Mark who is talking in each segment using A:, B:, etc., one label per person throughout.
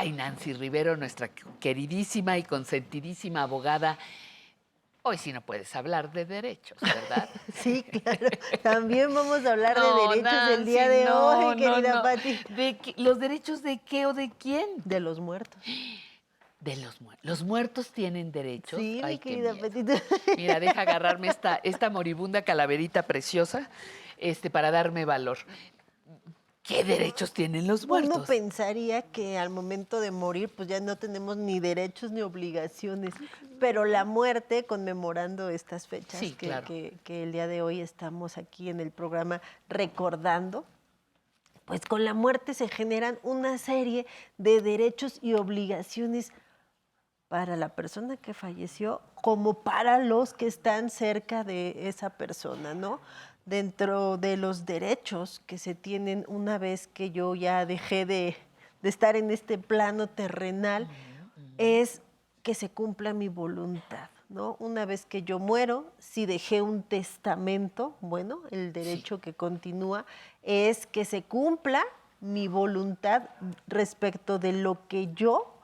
A: Ay, Nancy Rivero, nuestra queridísima y consentidísima abogada. Hoy sí no puedes hablar de derechos, ¿verdad?
B: Sí, claro. También vamos a hablar de
A: No,
B: derechos el día
A: Nancy,
B: de
A: no,
B: hoy,
A: no,
B: querida
A: no.
B: Pati.
A: ¿Los derechos de qué o de quién?
B: De los muertos.
A: De los muertos. ¿Los muertos tienen derechos?
B: Sí, mi
A: Ay, qué
B: querida
A: miedo.
B: Pati.
A: Mira, deja agarrarme esta moribunda calaverita preciosa, para darme valor. ¿Qué derechos tienen los
B: Uno
A: muertos?
B: pensaría que al momento de morir, pues ya no tenemos ni derechos ni obligaciones, pero la muerte, conmemorando estas fechas
A: Sí, claro.
B: que el día de hoy estamos aquí en el programa recordando, pues con la muerte se generan una serie de derechos y obligaciones para la persona que falleció como para los que están cerca de esa persona, ¿no? Dentro de los derechos que se tienen una vez que yo ya dejé de estar en este plano terrenal, es que se cumpla mi voluntad, ¿no? Una vez que yo muero, si dejé un testamento, bueno, el
A: Sí.
B: derecho que continúa es que se cumpla mi voluntad respecto de lo que yo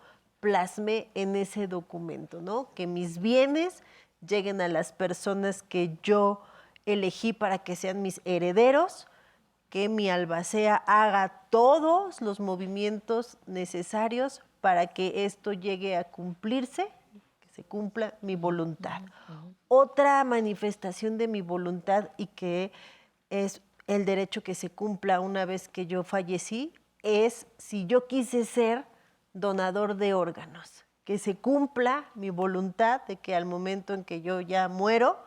B: plasmé en ese documento, ¿no? Que mis bienes lleguen a las personas que yo elegí para que sean mis herederos, que mi albacea haga todos los movimientos necesarios para que esto llegue a cumplirse, que se cumpla mi voluntad. Otra manifestación de mi voluntad y que es el derecho que se cumpla una vez que yo fallecí es si yo quise ser donador de órganos, que se cumpla mi voluntad de que al momento en que yo ya muero,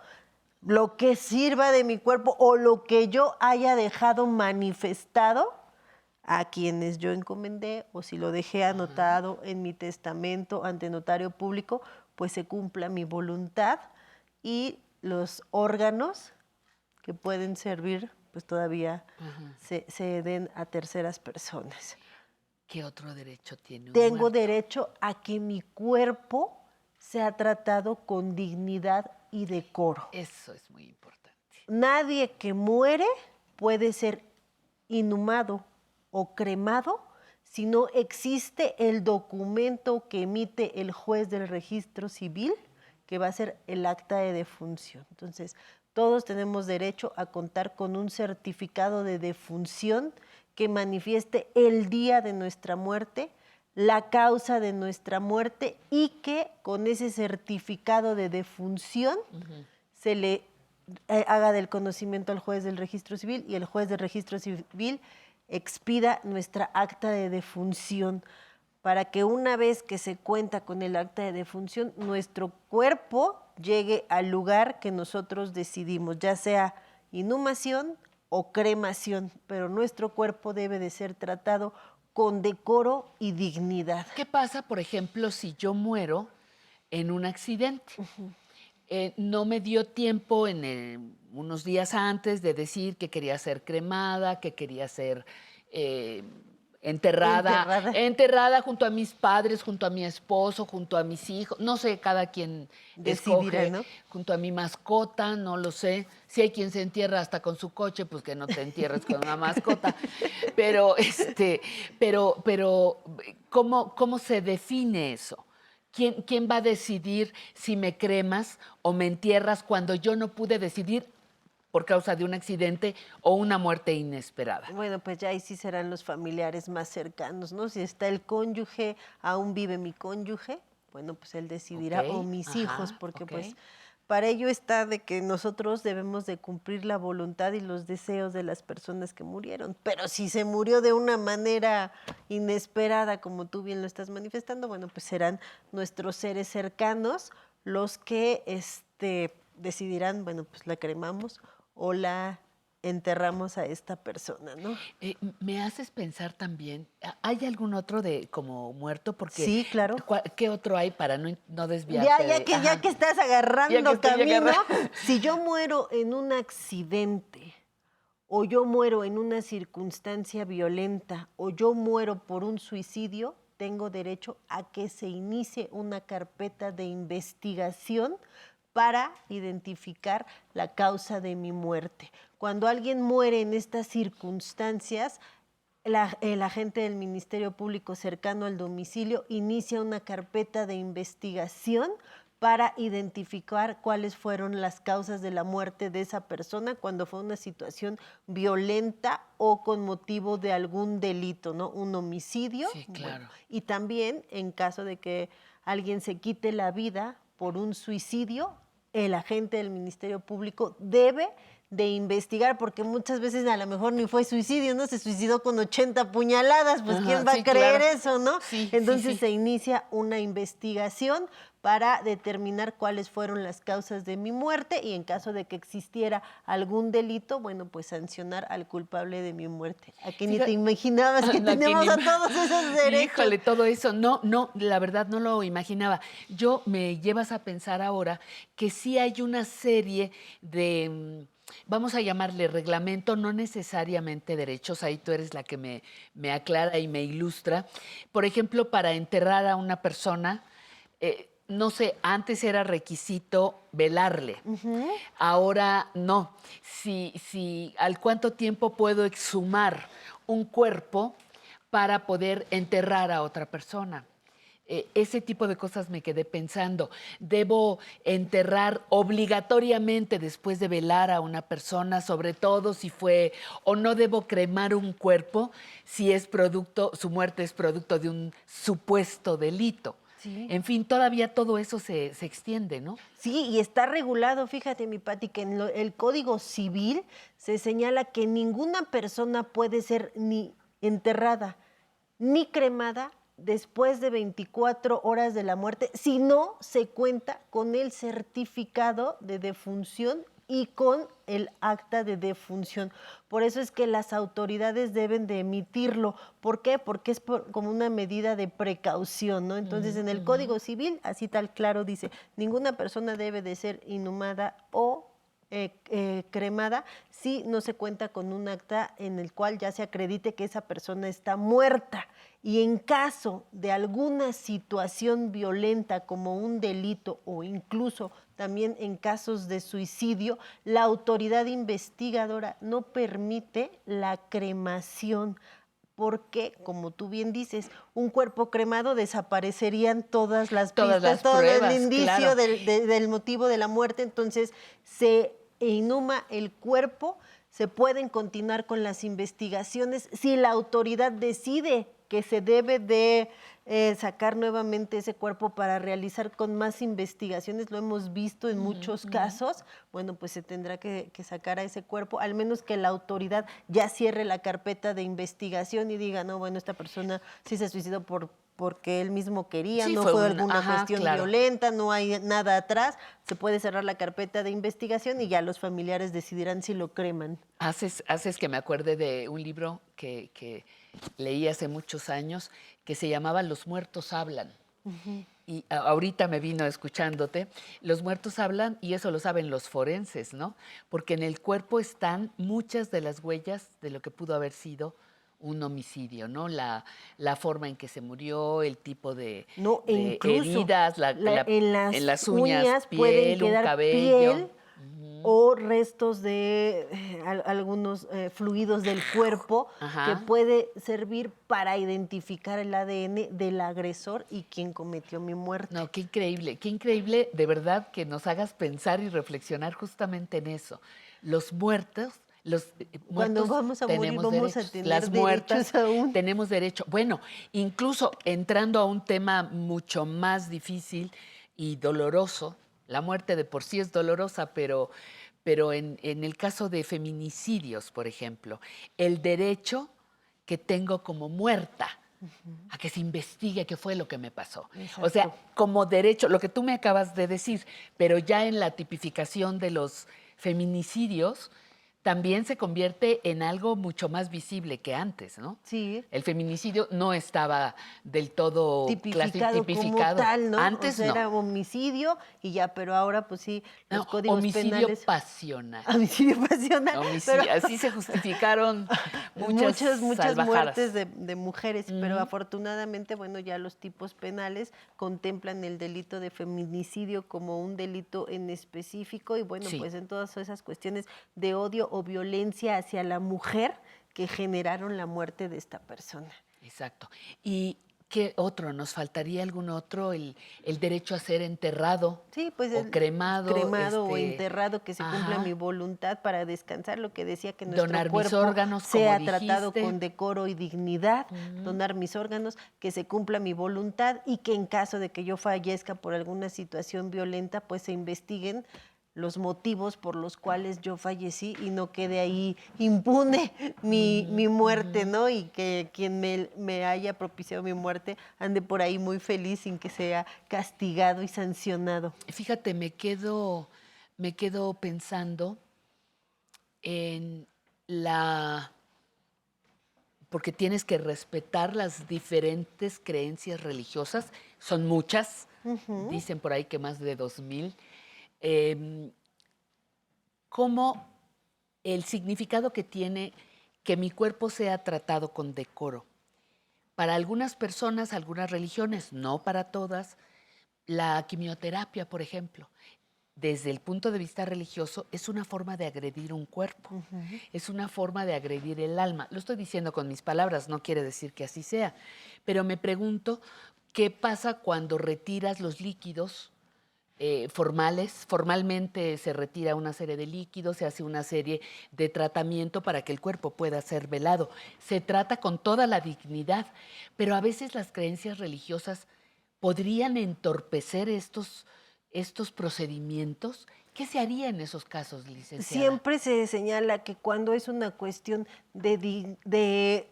B: lo que sirva de mi cuerpo o lo que yo haya dejado manifestado a quienes yo encomendé o si lo dejé anotado en mi testamento ante notario público, pues se cumpla mi voluntad y los órganos que pueden servir, pues todavía se den a terceras personas.
A: ¿Qué otro derecho tiene un
B: Tengo
A: muerto?
B: derecho a que mi cuerpo sea tratado con dignidad y decoro.
A: Eso es muy importante.
B: Nadie que muere puede ser inhumado o cremado si no existe el documento que emite el juez del registro civil, que va a ser el acta de defunción. Entonces, todos tenemos derecho a contar con un certificado de defunción que manifieste el día de nuestra muerte, la causa de nuestra muerte y que con ese certificado de defunción se le haga del conocimiento al juez del registro civil y el juez del registro civil expida nuestra acta de defunción para que una vez que se cuenta con el acta de defunción, nuestro cuerpo llegue al lugar que nosotros decidimos, ya sea inhumación o cremación, pero nuestro cuerpo debe de ser tratado con decoro y dignidad.
A: ¿Qué pasa, por ejemplo, si yo muero en un accidente? No me dio tiempo unos días antes de decir que quería ser cremada, que quería ser eh, enterrada,
B: Enterrada.
A: enterrada junto a mis padres, junto a mi esposo, junto a mis hijos, no sé, cada quien
B: Decidirá,
A: escoge,
B: ¿no?
A: junto a mi mascota, no lo sé. Si hay quien se entierra hasta con su coche, pues que no te entierres con una mascota. Pero, ¿cómo se define eso? ¿Quién va a decidir si me cremas o me entierras cuando yo no pude decidir por causa de un accidente o una muerte inesperada?
B: Bueno, pues ya ahí sí serán los familiares más cercanos, ¿no? Si está el cónyuge, aún vive mi cónyuge, bueno, pues él
A: Ok,
B: decidirá, o mis hijos,
A: ajá,
B: porque
A: ok.
B: pues para ello está de que nosotros debemos de cumplir la voluntad y los deseos de las personas que murieron. Pero si se murió de una manera inesperada, como tú bien lo estás manifestando, bueno, pues serán nuestros seres cercanos los que decidirán, bueno, pues la cremamos o la enterramos a esta persona, ¿no?
A: Me haces pensar también, ¿hay algún otro de como muerto? Porque,
B: Sí, claro.
A: ¿qué otro hay para no
B: Ya,
A: desviarte de...
B: ya
A: Ajá,
B: que estás
A: ya que
B: agarrando
A: estoy
B: camino,
A: agarrando.
B: si yo muero en un accidente o yo muero en una circunstancia violenta o yo muero por un suicidio, tengo derecho a que se inicie una carpeta de investigación para identificar la causa de mi muerte. Cuando alguien muere en estas circunstancias, el agente del Ministerio Público cercano al domicilio inicia una carpeta de investigación para identificar cuáles fueron las causas de la muerte de esa persona cuando fue una situación violenta o con motivo de algún delito, ¿no? Un homicidio.
A: Sí, claro.
B: Bueno, y también en caso de que alguien se quite la vida por un suicidio, el agente del Ministerio Público debe de investigar, porque muchas veces a lo mejor ni fue suicidio, ¿no? Se suicidó con 80 puñaladas, pues
A: Ajá,
B: ¿quién va
A: sí,
B: a creer
A: claro.
B: eso, no?
A: Sí,
B: Entonces
A: sí.
B: se inicia una investigación para determinar cuáles fueron las causas de mi muerte y en caso de que existiera algún delito, bueno, pues sancionar al culpable de mi muerte. ¿A qué ni te imaginabas que
A: No, que
B: tenemos
A: ni
B: a todos esos derechos?
A: Híjole, todo eso. No, no, la verdad no lo imaginaba. Yo me llevas a pensar ahora que sí hay una serie de, vamos a llamarle reglamento, no necesariamente derechos, ahí tú eres la que me aclara y me ilustra. Por ejemplo, para enterrar a una persona, no sé, antes era requisito velarle. Ahora no. Si al cuánto tiempo puedo exhumar un cuerpo para poder enterrar a otra persona. Ese tipo de cosas me quedé pensando. ¿Debo enterrar obligatoriamente después de velar a una persona, sobre todo si fue, o no debo cremar un cuerpo si es producto, su muerte es producto de un supuesto delito?
B: Sí.
A: En fin, todavía todo eso se extiende, ¿no?
B: Sí, y está regulado, fíjate, mi Pati, que en el Código Civil se señala que ninguna persona puede ser ni enterrada ni cremada después de 24 horas de la muerte si no se cuenta con el certificado de defunción y con el acta de defunción. Por eso es que las autoridades deben de emitirlo. ¿Por qué? Porque es como una medida de precaución, ¿no? Entonces, en el Código Civil, así tal claro dice, ninguna persona debe de ser inhumada o cremada si no se cuenta con un acta en el cual ya se acredite que esa persona está muerta. Y en caso de alguna situación violenta como un delito o incluso también en casos de suicidio, la autoridad investigadora no permite la cremación porque, como tú bien dices, un cuerpo cremado desaparecerían todas las
A: Todas
B: pistas,
A: las
B: todo el
A: pruebas,
B: indicio
A: claro.
B: del motivo de la muerte, entonces se inhuma el cuerpo, se pueden continuar con las investigaciones. Si la autoridad decide que se debe de sacar nuevamente ese cuerpo para realizar con más investigaciones, lo hemos visto en muchos casos, bueno, pues se tendrá que sacar a ese cuerpo, al menos que la autoridad ya cierre la carpeta de investigación y diga, no, bueno, esta persona sí se suicidó porque él mismo quería,
A: Sí,
B: no
A: fue
B: fue
A: un,
B: alguna
A: ajá,
B: cuestión
A: claro.
B: violenta, no hay nada atrás, se puede cerrar la carpeta de investigación y ya los familiares decidirán si lo creman.
A: Haces que me acuerde de un libro que leí hace muchos años que se llamaba Los muertos hablan. Y ahorita me vino escuchándote, los muertos hablan y eso lo saben los forenses, ¿no? Porque en el cuerpo están muchas de las huellas de lo que pudo haber sido un homicidio, ¿no? La forma en que se murió, el tipo
B: No, e
A: de
B: incluso
A: heridas,
B: en
A: en
B: las
A: las uñas,
B: uñas pueden
A: piel, un
B: quedar
A: cabello.
B: piel o restos de algunos fluidos del cuerpo que
A: Ajá.
B: puede servir para identificar el ADN del agresor y quien cometió mi muerte.
A: No, qué increíble de verdad que nos hagas pensar y reflexionar justamente en eso. Los
B: Cuando
A: muertos
B: vamos a morir
A: tenemos
B: vamos a
A: derechos,
B: tener
A: las muertas
B: derechos aún.
A: tenemos derecho. Bueno, incluso entrando a un tema mucho más difícil y doloroso, la muerte de por sí es dolorosa, pero en el caso de feminicidios, por ejemplo, el derecho que tengo como muerta a que se investigue qué fue lo que me pasó. O sea,
B: Exacto.
A: como derecho, lo que tú me acabas de decir, pero ya en la tipificación de los feminicidios, también se convierte en algo mucho más visible que antes, ¿no?
B: Sí,
A: El feminicidio no estaba del todo
B: tipificado como
A: tipificado.
B: tal, ¿no? O
A: Antes
B: sea,
A: no.
B: era homicidio y ya, pero ahora pues sí, los
A: No,
B: códigos
A: homicidio
B: penales,
A: pasional.
B: homicidio pasional, pero
A: Homicidio, así se justificaron muchas
B: muchas muertes
A: salvajadas.
B: de mujeres, pero afortunadamente, bueno, ya los tipos penales contemplan el delito de feminicidio como un delito en específico y bueno,
A: Sí.
B: pues en todas esas cuestiones de odio o violencia hacia la mujer, que generaron la muerte de esta persona.
A: Exacto. ¿Y qué otro? ¿Nos faltaría algún otro? El derecho a ser enterrado
B: Sí, pues
A: o cremado.
B: o enterrado, que se cumpla
A: Ajá.
B: mi voluntad para descansar, lo que decía, que
A: Donar
B: nuestro
A: mis
B: cuerpo
A: órganos, como
B: sea tratado
A: dijiste.
B: con decoro y dignidad, donar mis órganos, que se cumpla mi voluntad y que en caso de que yo fallezca por alguna situación violenta, pues se investiguen los motivos por los cuales yo fallecí y no quede ahí impune mi muerte, ¿no? Y que quien me haya propiciado mi muerte ande por ahí muy feliz sin que sea castigado y sancionado.
A: Fíjate, me quedo pensando en porque tienes que respetar las diferentes creencias religiosas, son muchas, dicen por ahí que más de 2000. Cómo el significado que tiene que mi cuerpo sea tratado con decoro. Para algunas personas, algunas religiones, no para todas, la quimioterapia, por ejemplo, desde el punto de vista religioso, es una forma de agredir un cuerpo, es una forma de agredir el alma. Lo estoy diciendo con mis palabras, no quiere decir que así sea, pero me pregunto, ¿qué pasa cuando retiras los líquidos formalmente se retira una serie de líquidos, se hace una serie de tratamiento para que el cuerpo pueda ser velado? Se trata con toda la dignidad, pero a veces las creencias religiosas podrían entorpecer estos procedimientos. ¿Qué se haría en esos casos, licenciada?
B: Siempre se señala que cuando es una cuestión de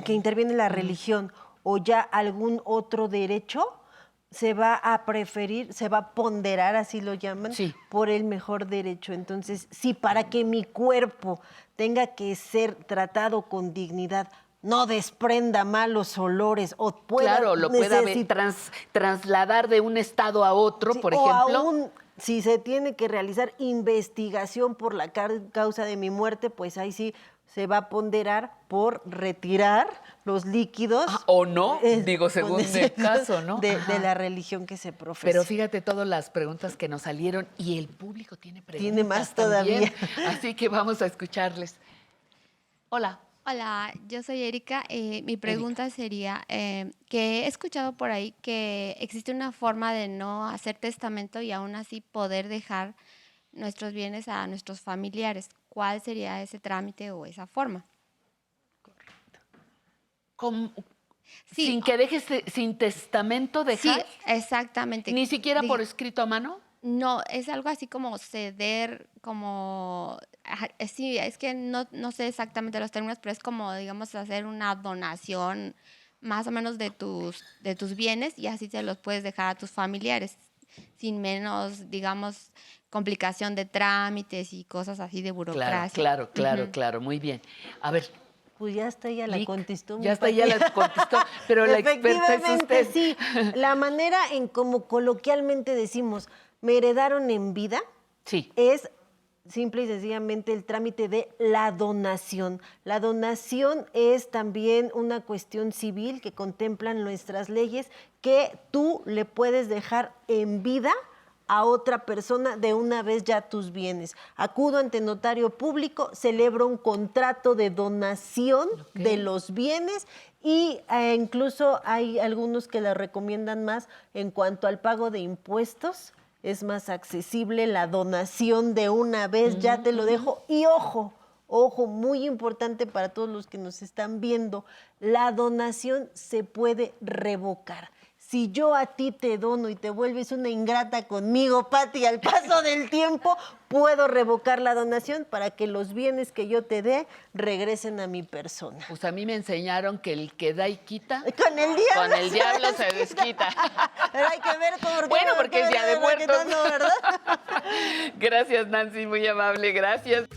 B: que interviene la religión o ya algún otro derecho, se va a preferir, se va a ponderar, así lo llaman,
A: Sí.
B: por el mejor derecho. Entonces, si para que mi cuerpo tenga que ser tratado con dignidad, no desprenda malos olores o pueda
A: Claro, lo pueda trasladar de un estado a otro,
B: sí,
A: por
B: o
A: ejemplo.
B: aún si se tiene que realizar investigación por la causa de mi muerte, pues ahí sí se va a ponderar por retirar los líquidos.
A: O no, digo, según el caso, ¿no?
B: De la religión que se profesa.
A: Pero fíjate todas las preguntas que nos salieron y el público tiene preguntas.
B: Tiene más
A: también,
B: todavía.
A: así que vamos a escucharles. Hola.
C: Hola, yo soy Erika. Mi pregunta sería que he escuchado por ahí que existe una forma de no hacer testamento y aún así poder dejar nuestros bienes a nuestros familiares. ¿Cuál sería ese trámite o esa forma?
A: Sí, sin que dejes, sin testamento dejar.
C: Sí, exactamente.
A: Ni siquiera por escrito a mano.
C: No, es algo así como ceder, como, sí, es que no sé exactamente los términos, pero es como, digamos, hacer una donación más o menos de tus bienes y así se los puedes dejar a tus familiares, sin menos, digamos, complicación de trámites y cosas así de burocracia.
A: Claro, muy bien. A ver.
B: Pues ya está, ya la contestó.
A: Ya está, ya la contestó, pero la experta es usted.
B: Sí, la manera en como coloquialmente decimos, me heredaron en vida,
A: sí,
B: es simple y sencillamente el trámite de la donación. La donación es también una cuestión civil que contemplan nuestras leyes, que tú le puedes dejar en vida a otra persona de una vez ya tus bienes. Acudo ante notario público, celebro un contrato de donación de los bienes y incluso hay algunos que la recomiendan más en cuanto al pago de impuestos. Es más accesible la donación de una vez, ya te lo dejo. Y ojo, muy importante para todos los que nos están viendo, la donación se puede revocar. Si yo a ti te dono y te vuelves una ingrata conmigo, Pati, al paso del tiempo, puedo revocar la donación para que los bienes que yo te dé regresen a mi persona.
A: Pues a mí me enseñaron que el que da y quita,
B: con el diablo
A: se desquita.
B: Pero hay que ver cómo...
A: Bueno, porque es Día de Muertos.
B: ¿Verdad?
A: Gracias, Nancy, muy amable, gracias.